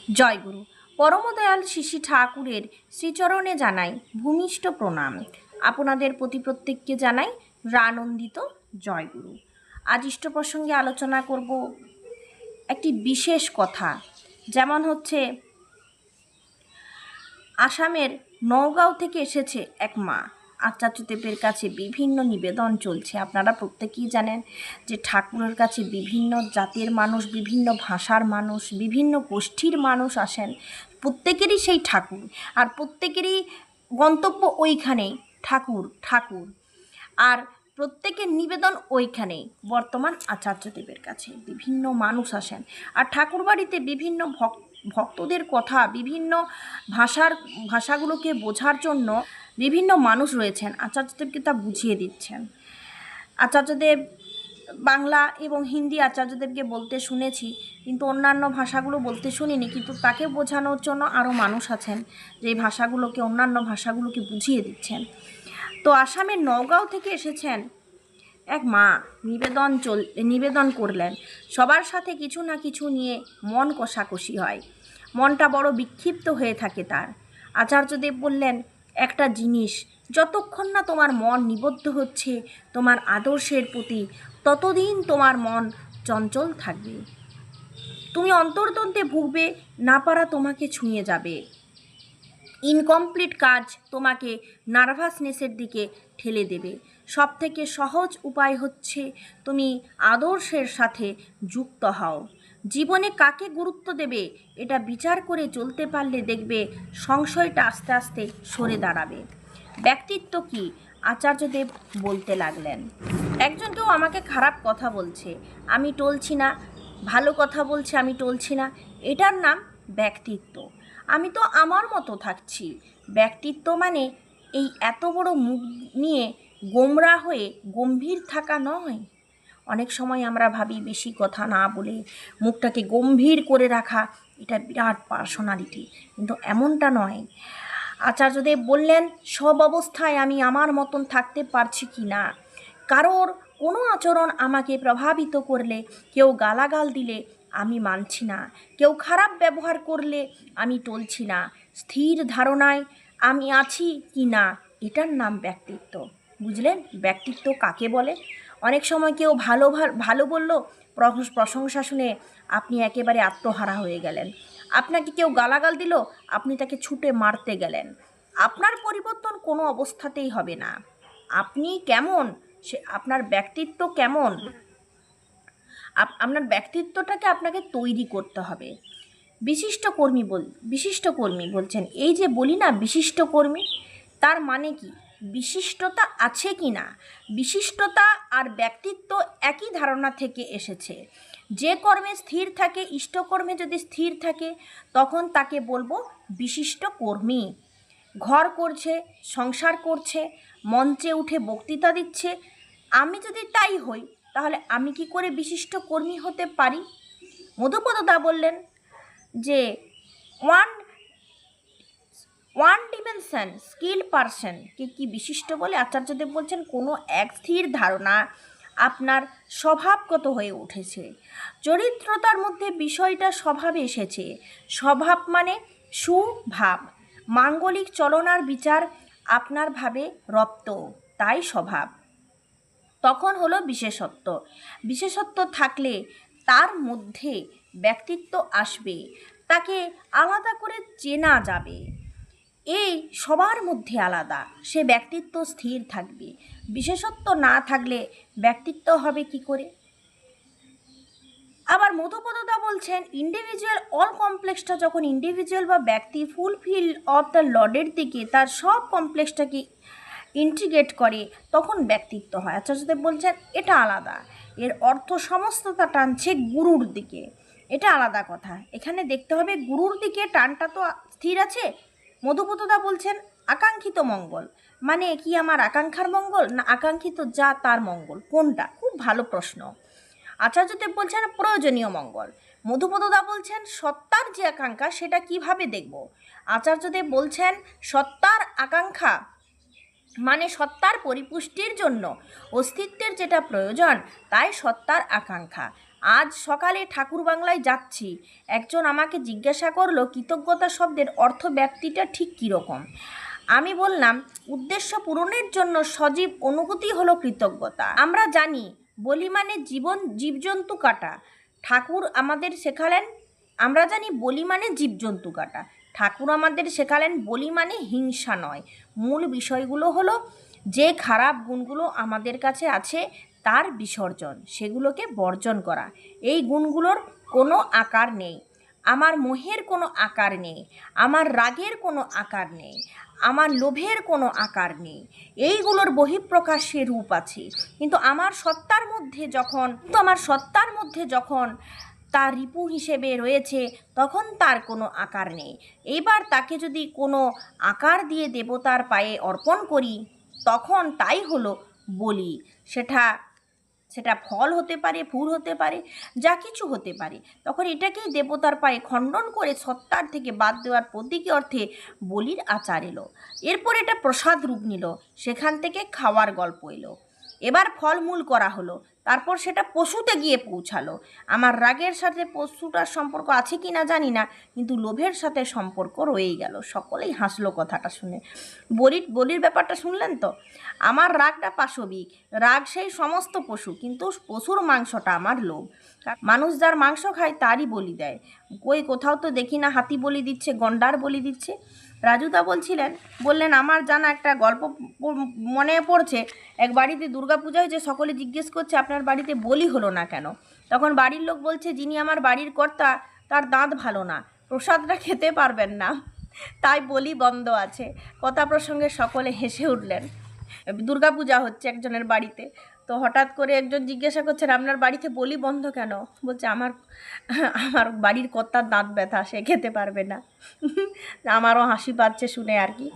জয়গুরু। পরমদয়াল শ্রী ঠাকুরের শ্রীচরণে জানাই ভূমিষ্ঠ প্রণাম। আপনাদের প্রতি প্রত্যেককে জানাই রানন্দিত জয়গুরু। আজ ইষ্ট প্রসঙ্গে আলোচনা করব একটি বিশেষ কথা, যেমন হচ্ছে আসামের নওগাঁও থেকে এসেছে এক মা। আচার্যদেবের কাছে বিভিন্ন নিবেদন চলছে। আপনারা প্রত্যেকেই জানেন যে ঠাকুরের কাছে বিভিন্ন জাতের মানুষ, বিভিন্ন ভাষার মানুষ, বিভিন্ন গোষ্ঠীর মানুষ আসেন। প্রত্যেকেরই সেই ঠাকুর, আর প্রত্যেকেরই গন্তব্য ওইখানেই, ঠাকুর ঠাকুর। আর প্রত্যেকের নিবেদন ওইখানেই, বর্তমান আচার্যদেবের কাছে বিভিন্ন মানুষ আসেন। আর ঠাকুর বাড়িতে বিভিন্ন ভক্তদের কথা, বিভিন্ন ভাষাগুলোকে বোঝার জন্য বিভিন্ন মানুষ রয়েছেন, আচার্যদেবকে তা বুঝিয়ে দিচ্ছেন। আচার্যদেব বাংলা এবং হিন্দি আচার্যদেবকে বলতে শুনেছি, কিন্তু অন্যান্য ভাষাগুলো বলতে শুনিনি। কিন্তু তাকে বোঝানোর জন্য আরও মানুষ আছেন যে ভাষাগুলোকে, অন্যান্য ভাষাগুলোকে বুঝিয়ে দিচ্ছেন। তো আসামের নওগাঁও থেকে এসেছেন এক মা, নিবেদন করলেন। সবার সাথে কিছু না কিছু নিয়ে মন কষাকষি হয়, মনটা বড় বিক্ষিপ্ত হয়ে থাকে তার। আচার্যদেব বললেন, একটা জিনিস, যতক্ষণ না তোমার মন নিবদ্ধ হচ্ছে তোমার আদর্শের প্রতি, ততদিন তোমার মন চঞ্চল থাকবে। তুমি অন্তর্দ্বন্দ্বে ভুগবে, না পারা তোমাকে ছুঁয়ে যাবে। ইনকমপ্লিট কাজ তোমাকে নার্ভাসনেসের দিকে ঠেলে দেবে। সবথেকে সহজ উপায় হচ্ছে তুমি আদর্শের সাথে যুক্ত হও। জীবনে কাকে গুরুত্ব দেবে এটা বিচার করে চলতে পারলে দেখবে সংশয়টা আস্তে আস্তে সরে দাঁড়াবে। ব্যক্তিত্ব কি? আচার্যদেব বলতে লাগলেন। একজন কেউ আমাকে খারাপ কথা বলছে, আমি টলছি না, ভালো কথা বলছে, আমি টলছি না, এটার নাম ব্যক্তিত্ব। আমি তো আমার মতো থাকছি। ব্যক্তিত্ব মানে এই এত বড় মুখ নিয়ে গোমরা হয়ে গম্ভীর থাকা নয়। অনেক সময় আমরা ভাবি বেশি কথা না বলে মুখটাকে গম্ভীর করে রাখা এটা বিরাট পার্সোনালিটি, কিন্তু এমনটা নয়। আচার্যদেব বললেন, সব অবস্থায় আমি আমার মতন থাকতে পারছি কি না, কারোর কোনো আচরণ আমাকে প্রভাবিত করলে, কেউ গালাগাল দিলে আমি মানছি না, কেউ খারাপ ব্যবহার করলে আমি টলছি না। স্থির ধারণায় আমি আছি কি না, এটার নাম ব্যক্তিত্ব। বুঝলেন ব্যক্তিত্ব কাকে বলে? অনেক সময় কেউ ভালো বলল, প্রশংসা শুনে আপনি একেবারে আত্মহারা হয়ে গেলেন। আপনাকে কেউ গালাগাল দিল, আপনি তাকে ছুটে মারতে গেলেন। আপনার পরিবর্তন কোনো অবস্থাতেই হবে না। আপনি কেমন, সে আপনার ব্যক্তিত্ব কেমন, আপনার ব্যক্তিত্বটাকে আপনাকে তৈরি করতে হবে। বিশিষ্ট কর্মী বলছেন, এই যে বলি না বিশিষ্ট কর্মী, তার মানে কি? বিশিষ্টতা আছে কি না? বিশিষ্টতা আর ব্যক্তিত্ব একই ধারণা থেকে এসেছে। যে কর্মে স্থির থাকে, ইষ্টকর্মে যদি স্থির থাকে, তখন তাকে বলবো বিশিষ্ট কর্মী। ঘর করছে, সংসার করছে, মঞ্চে উঠে বক্তৃতা দিচ্ছে, আমি যদি তাই হই, তাহলে আমি কি করে বিশিষ্ট কর্মী হতে পারি? মধুপদদা বললেন যে ওয়ান ডিমেনশন স্কিল পারসনকে কি বিশিষ্ট বলে? আচার্যদেব বলছেন, কোনো এক স্থির ধারণা আপনার স্বভাবগত হয়ে উঠেছে। চরিত্রতার মধ্যে বিষয়টা স্বভাবে এসেছে। স্বভাব মানে সুভাব, মাঙ্গলিক চলনার বিচার আপনার ভাবে রপ্ত, তাই স্বভাব। তখন হলো বিশেষত্ব। বিশেষত্ব থাকলে তার মধ্যে ব্যক্তিত্ব আসবে, তাকে আলাদা করে চেনা যাবে। এই সবার মধ্যে আলাদা, সে ব্যক্তিত্ব স্থির থাকবে। বিশেষত্ব না থাকলে ব্যক্তিত্ব হবে কি করে? আবার মধুপদদা বলছেন, ইন্ডিভিজুয়াল অল কমপ্লেক্সটা যখন ইন্ডিভিজুয়াল বা ব্যক্তি ফুলফিল অফ দ্য লর্ডের দিকে তার সব কমপ্লেক্সটাকে ইন্টিগ্রেট করে, তখন ব্যক্তিত্ব হয়। আচার্যদেব বলছেন এটা আলাদা, এর অর্থ সমস্তটা টানছে গুরুর দিকে, এটা আলাদা কথা। এখানে দেখতে হবে গুরুর দিকে টানটা তো স্থির আছে। মধুপদদা বলছেন আকাঙ্ক্ষিত মঙ্গল মানে কি? আমার আকাঙ্ক্ষার মঙ্গল না আকাঙ্ক্ষিত যা তার মঙ্গল, কোনটা? খুব ভালো প্রশ্ন। আচার্যদেব বলছেন প্রয়োজনীয় মঙ্গল। মধুপদদা বলছেন সত্তার যে আকাঙ্ক্ষা সেটা কিভাবে দেখব? আচার্যদেব বলছেন সত্তার আকাঙ্ক্ষা মানে সত্তার পরিপুষ্টির জন্য অস্তিত্বের যেটা প্রয়োজন, তাই সত্তার আকাঙ্ক্ষা। আজ সকালে ঠাকুর বাংলায় যাচ্ছি, একজন আমাকে জিজ্ঞাসা করলো কৃতজ্ঞতা শব্দের অর্থ ব্যাপ্তিটা ঠিক কীরকম। আমি বললাম, উদ্দেশ্য পূরণের জন্য সজীব অনুভূতি হলো কৃতজ্ঞতা। আমরা জানি বলি মানে জীবজন্তু কাটা। ঠাকুর আমাদের শেখালেন, আমরা জানি বলি মানে জীবজন্তু কাটা। ঠাকুর আমাদের শেখালেন বলি মানে হিংসা নয়। মূল বিষয়গুলো হলো যে খারাপ গুণগুলো আমাদের কাছে আছে তার বিসর্জন, সেগুলোকে বর্জন করা। এই গুণগুলোর কোনো আকার নেই। আমার মোহের কোনো আকার নেই, আমার রাগের কোনো আকার নেই, আমার লোভের কোনো আকার নেই। এইগুলোর বহিঃপ্রকাশ্যে রূপ আছে, কিন্তু আমার সত্তার মধ্যে যখন তার রিপু হিসেবে রয়েছে তখন তার কোনো আকার নেই। এইবার তাকে যদি কোনো আকার দিয়ে দেবতার পায়ে অর্পণ করি তখন তাই হলো বলি। সেটা ফল হতে পারে, ফুল হতে পারে, যা কিছু হতে পারে। তখন এটাকেই দেবতার পায়ে খণ্ডন করে সত্তার থেকে বাদ দেওয়ার প্রতীকী অর্থে বলির আচার এলো। এরপর এটা প্রসাদ রূপ নিল, সেখান থেকে খাওয়ার গল্প এলো। এবার ফলমূল করা হলো, তারপর সেটা পশুতে গিয়ে পৌঁছালো। আমার রাগের সাথে পশুটার সম্পর্ক আছে কি না জানি না, কিন্তু লোভের সাথে সম্পর্ক রয়েই গেল। সকলেই হাসলো কথাটা শুনে। বলির ব্যাপারটা শুনলেন তো? আমার রাগটা পাশবিক, রাগ সেই সমস্ত পশু, কিন্তু পশুর মাংসটা আমার লোভ। মানুষ যার মাংস খায় তারই বলি দেয়। কোথাও তো দেখি না হাতি বলি দিচ্ছে, গন্ডার বলি দিচ্ছে। রাজুদা বললেন আমার জানা একটা গল্প মনে পড়ছে। এক বাড়িতে দুর্গাপূজা হয়েছে, সকলে জিজ্ঞেস করছে আপনার বাড়িতে বলি হলো না কেন? তখন বাড়ির লোক বলছে, যিনি আমার বাড়ির কর্তা তার দাঁত ভালো না, প্রসাদটা খেতে পারবেন না, তাই বলি বন্ধ আছে। কথা প্রসঙ্গে সকলে হেসে উঠলেন। দুর্গাপূজা হচ্ছে একজনের বাড়িতে, তো হঠাৎ করে একজন জিজ্ঞাসা করছেন আপনার বাড়িতে বলি বন্ধ কেন? বলছে আমার বাড়ির কর্তার দাঁত ব্যথা, সে খেতে পারবে না। আমারও হাসি পাচ্ছে শুনে আর কি।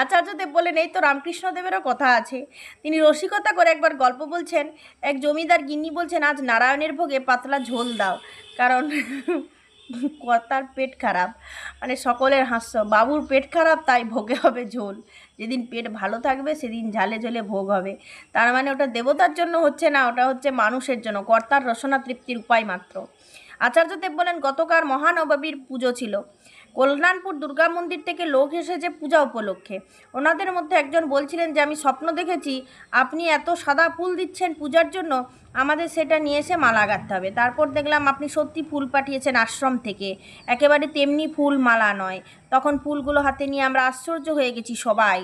আচার্যদেব বলেন, এই তো রামকৃষ্ণদেবেরও কথা আছে। তিনি রসিকতা করে একবার গল্প বলছেন। এক জমিদার গিন্নি বলছেন, আজ নারায়ণের ভোগে পাতলা ঝোল দাও, কারণ কর্তার পেট খারাপ। মানে সকলের হাস্য, বাবুর পেট খারাপ তাই ভোগে হবে ঝোল। যেদিন পেট ভালো থাকবে সেদিন ঝালে ঝোলে ভোগ হবে। তার মানে ওটা দেবতার জন্য হচ্ছে না, ওটা হচ্ছে মানুষের জন্য, কর্তার রসনা তৃপ্তির উপায় মাত্র। আচার্যদেব বলেন, গতকাল মহানবমীর পুজো ছিল। কল্যাণপুর দুর্গা মন্দির থেকে লোক এসেছে পূজা উপলক্ষে। ওনাদের মধ্যে একজন বলছিলেন যে আমি স্বপ্ন দেখেছি আপনি এত সাদা ফুল দিচ্ছেন পূজার জন্য, আমাদের সেটা নিয়ে এসে মালা গাঁথতে হবে। তারপর দেখলাম আপনি সত্যি ফুল পাঠিয়েছেন আশ্রম থেকে, একেবারে তেমনি ফুল, মালা নয়। তখন ফুলগুলো হাতে নিয়ে আমরা আশ্চর্য হয়ে গেছি সবাই।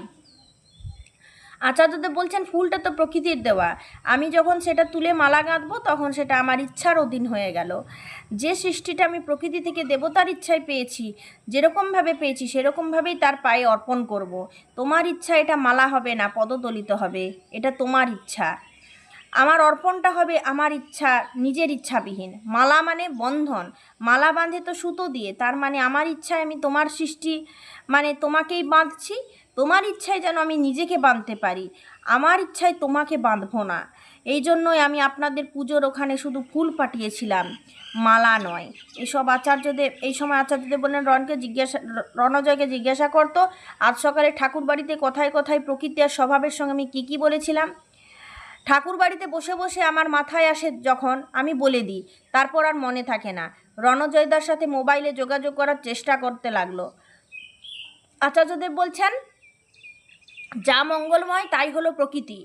আচার্যদেব বলছেন, ফুলটা তো প্রকৃতির দেওয়া, আমি যখন সেটা তুলে মালা গাঁথবো তখন সেটা আমার ইচ্ছার অধীন হয়ে গেল। যে সৃষ্টিটা আমি প্রকৃতি থেকে দেবতার ইচ্ছায় পেয়েছি, যেরকমভাবে পেয়েছি সেরকমভাবেই তার পায়ে অর্পণ করব। তোমার ইচ্ছা এটা মালা হবে না, পদদলিত হবে, এটা তোমার ইচ্ছা। আমার অর্পণটা হবে আমার ইচ্ছা, নিজের ইচ্ছাবিহীন। মালা মানে বন্ধন, মালা বাঁধে তো সুতো দিয়ে, তার মানে আমার ইচ্ছায় আমি তোমার সৃষ্টি মানে তোমাকেই বাঁধছি। তোমার ইচ্ছায় যেন আমি নিজেকে বাঁধতে পারি, আমার ইচ্ছায় তোমাকে বাঁধবো না। এই জন্যই আমি আপনাদের পুজোর ওখানে শুধু ফুল পাঠিয়েছিলাম, মালা নয়। এই সময় আচার্যদেব বললেন, রণজয়কে জিজ্ঞাসা করতো, আজ সকালে ঠাকুর বাড়িতে কথায় কথায় প্রকৃতি আর স্বভাবের সঙ্গে আমি কী বলেছিলাম? ঠাকুর বাড়িতে বসে বসে আমার মাথায় আসে যখন, আমি বলে দিই, তারপর আর মনে থাকে না। রণজয়দার সাথে মোবাইলে যোগাযোগ করার চেষ্টা করতে লাগলো। আচার্যদেব বলছেন, যা মঙ্গলময় তাই হলো প্রকৃতি,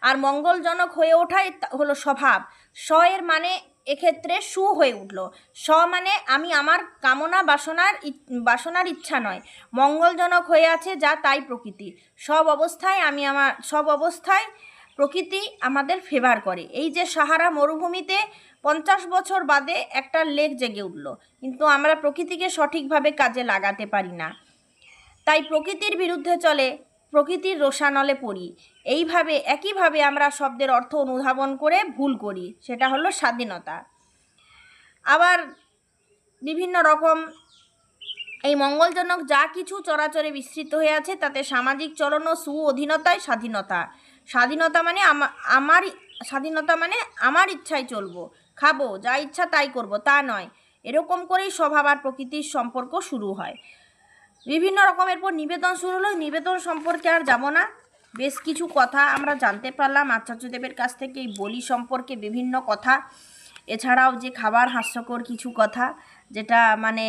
আর মঙ্গলজনক হয়ে ওঠাই হলো স্বভাব। এর মানে এক্ষেত্রে সু হয়ে উঠল। মানে আমি আমার কামনা বাসনার ইচ্ছা নয়, মঙ্গলজনক হয়ে আছে যা, তাই প্রকৃতি। সব অবস্থায় প্রকৃতি আমাদের ফেভার করে। এই যে সাহারা মরুভূমিতে 50 বছর বাদে একটা লেক জেগে উঠল, কিন্তু আমরা প্রকৃতিকে সঠিকভাবে কাজে লাগাতে পারি না, তাই প্রকৃতির বিরুদ্ধে চলে, প্রকৃতির রোষানলে পড়ি। একইভাবে আমরা শব্দের অর্থ অনুধাবন করে ভুল করি, সেটা হলো স্বাধীনতা। আবার বিভিন্ন রকম এই মঙ্গলজনক যা কিছু চরাচরে বিস্তৃত হয়ে আছে তাতে সামাজিক চলন ও অধীনতায় স্বাধীনতা মানে আমার ইচ্ছায় চলবো, খাবো, যা ইচ্ছা তাই করব, তা নয়। এরকম করেই স্বভাব আর প্রকৃতির সম্পর্ক শুরু হয়। বিভিন্ন রকমের পর নিবেদন শুরু হলো। নিবেদন সম্পর্কে আর যাব না, বেশ কিছু কথা আমরা জানতে পারলাম আচার্যদেবের কাছ থেকে এই বলি সম্পর্কে বিভিন্ন কথা। এছাড়াও যে খাবার হাস্যকর কিছু কথা, যেটা মানে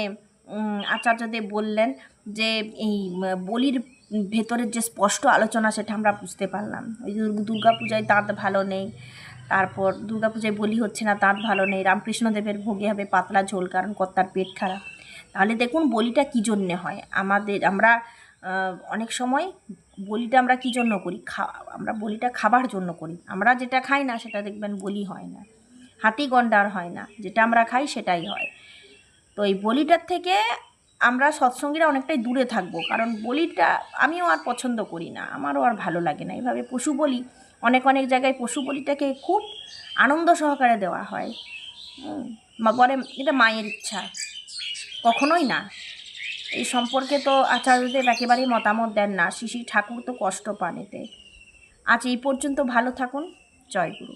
আচার্যদেব বললেন যে এই বলির ভেতরের যে স্পষ্ট আলোচনা, সেটা আমরা বুঝতে পারলাম। ওই যে দুর্গা পূজায় দাঁত ভালো নেই, তারপর দুর্গা পূজায় বলি হচ্ছে না, দাঁত ভালো নেই, রামকৃষ্ণদেবের ভোগে হবে পাতলা ঝোল কারণ কর্তার পেট খারাপ। তাহলে দেখুন বলিটা কী জন্যে হয়। আমরা অনেক সময় বলিটা আমরা কী জন্য করি, আমরা বলিটা খাবার জন্য করি। আমরা যেটা খাই না সেটা দেখবেন বলি হয় না, হাতি গন্ডার হয় না, যেটা আমরা খাই সেটাই হয়। তো এই বলিটার থেকে আমরা সৎসঙ্গীরা অনেকটাই দূরে থাকবো, কারণ বলিটা আমিও আর পছন্দ করি না, আমারও আর ভালো লাগে না। এইভাবে পশু বলি, অনেক অনেক জায়গায় পশু বলিটাকে খুব আনন্দ সহকারে দেওয়া হয়, বলে এটা মায়ের ইচ্ছা, কখনোই না। এই সম্পর্কে তো আচার্যদেব একেবারেই মতামত দেন না, শ্রী শ্রী ঠাকুর তো কষ্ট পান এতে। আজ এই পর্যন্ত, ভালো থাকুন, জয় গুরু।